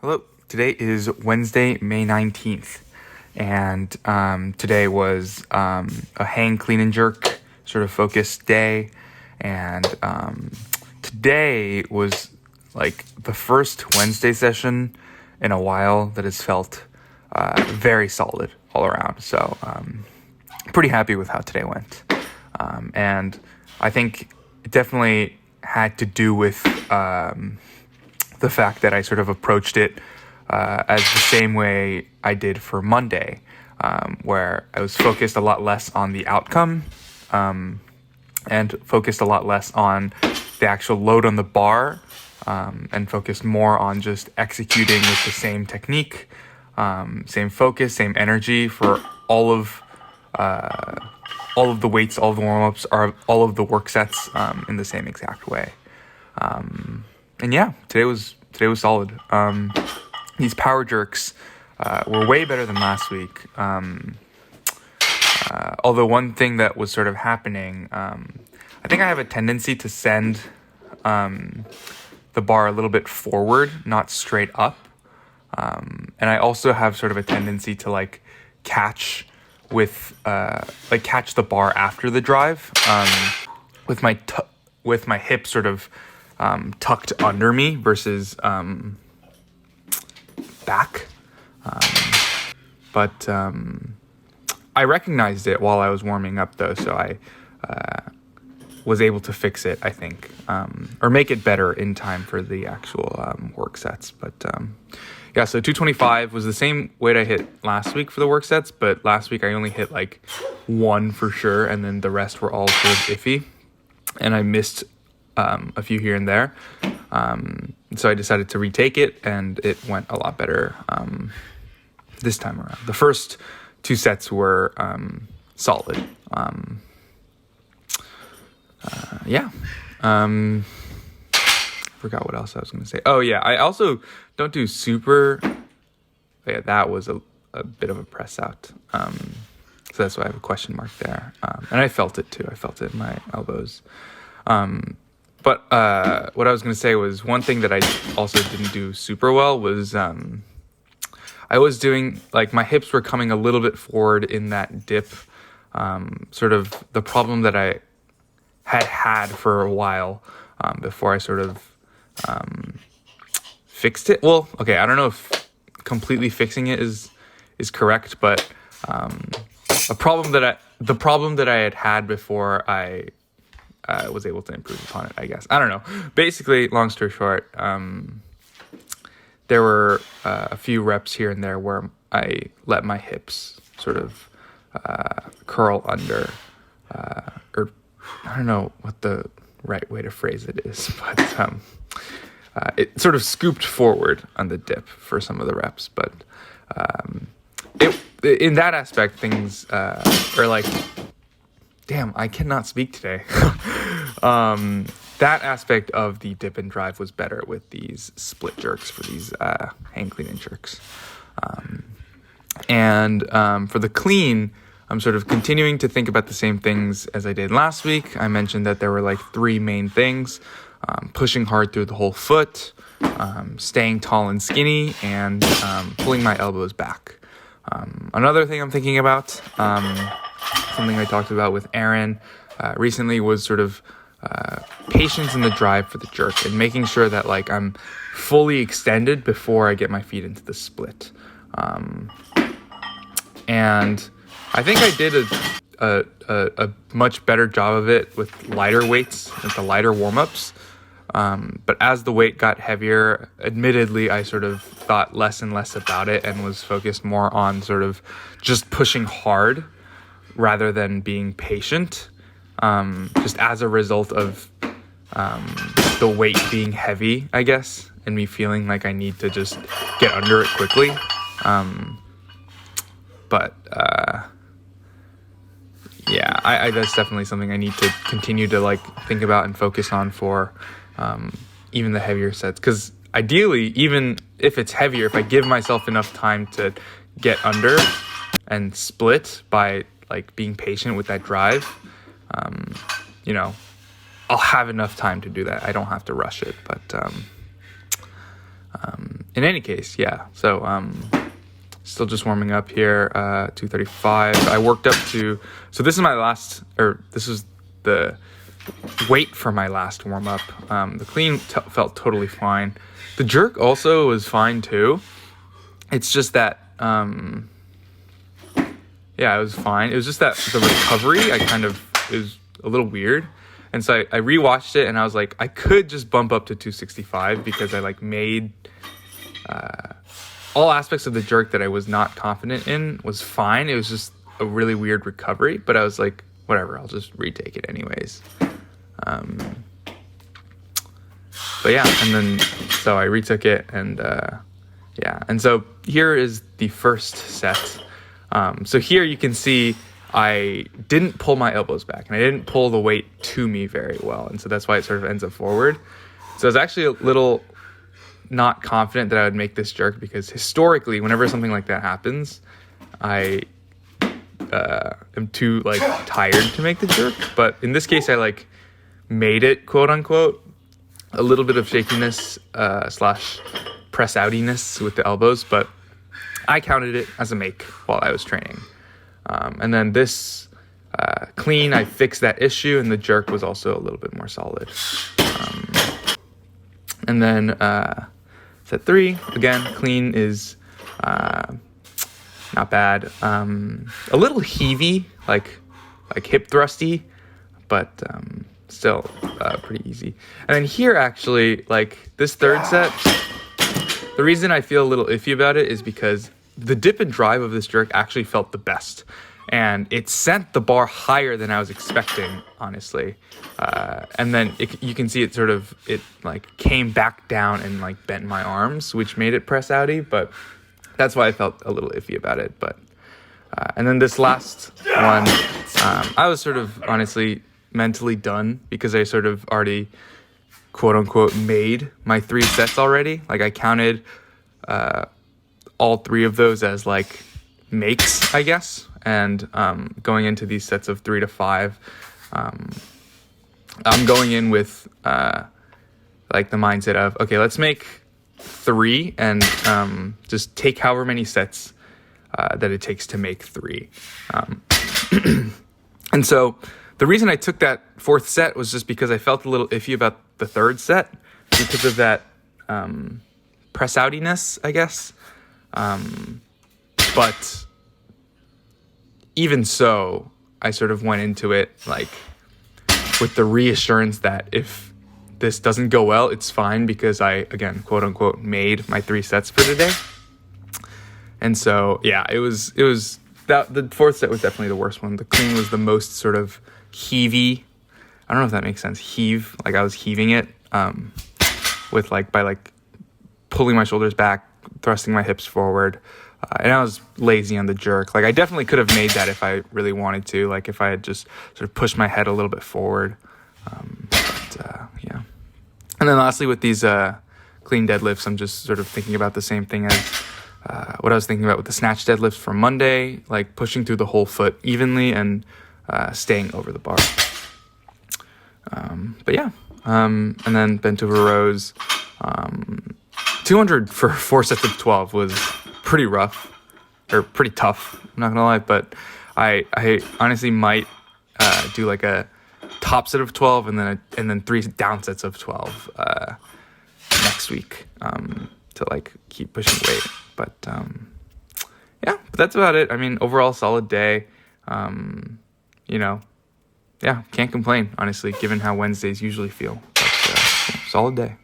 Hello, today is Wednesday, May 19th, and today was a hang, clean, and jerk sort of focused day, and today was like the first Wednesday session in a while that has felt very solid all around, so pretty happy with how today went, and I think it definitely had to do with the fact that I sort of approached it as the same way I did for Monday, where I was focused a lot less on the outcome and focused a lot less on the actual load on the bar and focused more on just executing with the same technique, same focus, same energy for all of the weights, all of the warm-ups, all of the work sets in the same exact way. And yeah, today was solid. These power jerks were way better than last week. Although one thing that was sort of happening, I think I have a tendency to send the bar a little bit forward, not straight up. And I also have sort of a tendency to catch the bar after the drive, with my hip sort of tucked under me versus back. But I recognized it while I was warming up, though, so I was able to fix it, I think, or make it better in time for the actual work sets. But yeah, so 225 was the same weight I hit last week for the work sets, but last week I only hit one for sure, and then the rest were all sort of iffy, and I missed a few here and there. So I decided to retake it, and it went a lot better this time around. The first two sets were solid. Forgot what else I was going to say. Oh, yeah. I also don't do super... Yeah, that was a bit of a press out. So that's why I have a question mark there. And I felt it, too. I felt it in my elbows. But what I was going to say was one thing that I also didn't do super well was I was doing, my hips were coming a little bit forward in that dip. Sort of the problem that I had for a while before I sort of fixed it. Well, okay, I don't know if completely fixing it is correct, but the problem that I had before I was able to improve upon it, I guess. I don't know. Basically, long story short, there were a few reps here and there where I let my hips sort of curl under, or I don't know what the right way to phrase it is, but it sort of scooped forward on the dip for some of the reps. But in that aspect, things are damn, I cannot speak today. That aspect of the dip and drive was better with these split jerks for these hang, clean, and jerks. And for the clean, I'm sort of continuing to think about the same things as I did last week. I mentioned that there were three main things: pushing hard through the whole foot, staying tall and skinny, and pulling my elbows back. Another thing I'm thinking about, something I talked about with Aaron recently, was sort of patience in the drive for the jerk and making sure that I'm fully extended before I get my feet into the split. And I think I did a much better job of it with lighter weights, with the lighter warm-ups. But as the weight got heavier, admittedly, I sort of thought less and less about it and was focused more on sort of just pushing hard rather than being patient, just as a result of the weight being heavy, I guess, and me feeling like I need to just get under it quickly. Yeah, I that's definitely something I need to continue to think about and focus on for even the heavier sets. Because ideally, even if it's heavier, if I give myself enough time to get under and split by being patient with that drive, I'll have enough time to do that. I don't have to rush it. But in any case, yeah. So still just warming up here. 235. I worked up to. So this is my last, or this is the weight for my last warm up. The clean felt totally fine. The jerk also was fine too. It's just that, yeah, it was fine. It was just that the recovery, it was a little weird. And so I rewatched it and I was like, I could just bump up to 265 because I like made all aspects of the jerk that I was not confident in was fine. It was just a really weird recovery, but I was like, whatever, I'll just retake it anyways. But yeah, and then so I retook it and yeah, and so here is the first set. So here you can see I didn't pull my elbows back and I didn't pull the weight to me very well, and so that's why it sort of ends up forward. So I was actually a little not confident that I would make this jerk because historically, whenever something like that happens, I am too like tired to make the jerk. But in this case, I like made it, quote unquote. A little bit of shakiness slash press outiness with the elbows, but I counted it as a make while I was training. And then this clean, I fixed that issue, and the jerk was also a little bit more solid. And then set 3, again, clean is not bad. A little heavy, like hip thrusty, but still pretty easy. And then here, actually, like this third set, the reason I feel a little iffy about it is because the dip and drive of this jerk actually felt the best. And it sent the bar higher than I was expecting, honestly. And then you can see it like came back down and like bent my arms, which made it press outy. But that's why I felt a little iffy about it. But and then this last one, I was sort of honestly mentally done because I sort of already, quote unquote, made my 3 sets already. Like I counted all 3 of those as like makes, I guess. And going into these sets of 3 to 5, I'm going in with like the mindset of, okay, let's make 3 and just take however many sets that it takes to make 3. And so the reason I took that 4th set was just because I felt a little iffy about the 3rd set because of that press outiness, I guess. But even so, I sort of went into it like with the reassurance that if this doesn't go well, it's fine because I, again, quote unquote, made my 3 sets for today. And so, yeah, it was that the 4th set was definitely the worst one. The clean was the most sort of heavy. I don't know if that makes sense. Heave, like I was heaving it with like by like pulling my shoulders back, thrusting my hips forward. And I was lazy on the jerk. Like I definitely could have made that if I really wanted to. Like if I had just sort of pushed my head a little bit forward. Yeah. And then lastly, with these clean deadlifts, I'm just sort of thinking about the same thing as what I was thinking about with the snatch deadlifts from Monday, like pushing through the whole foot evenly and staying over the bar. But yeah. And then bent over rows. 200 for 4 sets of 12 was pretty rough, or pretty tough, I'm not gonna lie, but I honestly might do like a top set of 12 and then 3 down sets of 12 next week to like keep pushing weight. But yeah, but that's about it. I mean, overall solid day. Yeah, can't complain, honestly, given how Wednesdays usually feel. But solid day.